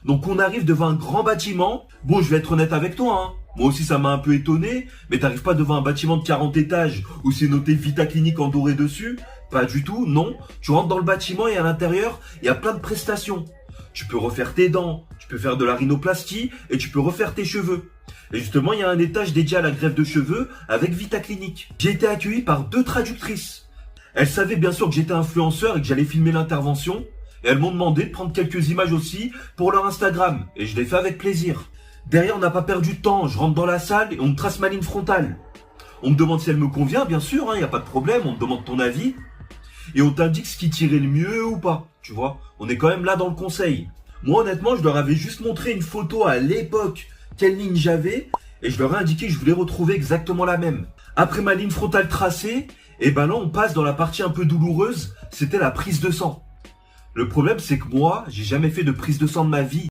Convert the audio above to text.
Donc on arrive devant un grand bâtiment. Bon, je vais être honnête avec toi, hein. Moi aussi ça m'a un peu étonné, mais t'arrives pas devant un bâtiment de 40 étages où c'est noté Vita Clinique en doré dessus. Pas du tout, non. Tu rentres dans le bâtiment et à l'intérieur, il y a plein de prestations. Tu peux refaire tes dents, tu peux faire de la rhinoplastie et tu peux refaire tes cheveux. Et justement, il y a un étage dédié à la greffe de cheveux avec Vita Clinique. J'ai été accueilli par 2 traductrices. Elles savaient bien sûr que j'étais influenceur et que j'allais filmer l'intervention. Et elles m'ont demandé de prendre quelques images aussi pour leur Instagram. Et je l'ai fait avec plaisir. Derrière, on n'a pas perdu de temps. Je rentre dans la salle et on me trace ma ligne frontale. On me demande si elle me convient, bien sûr, hein, y a pas de problème. On me demande ton avis. Et on t'indique ce qui tirait le mieux ou pas. Tu vois, on est quand même là dans le conseil. Moi, honnêtement, je leur avais juste montré une photo à l'époque, quelle ligne j'avais. Et je leur ai indiqué que je voulais retrouver exactement la même. Après ma ligne frontale tracée, et ben là, on passe dans la partie un peu douloureuse. C'était la prise de sang. Le problème, c'est que moi, j'ai jamais fait de prise de sang de ma vie.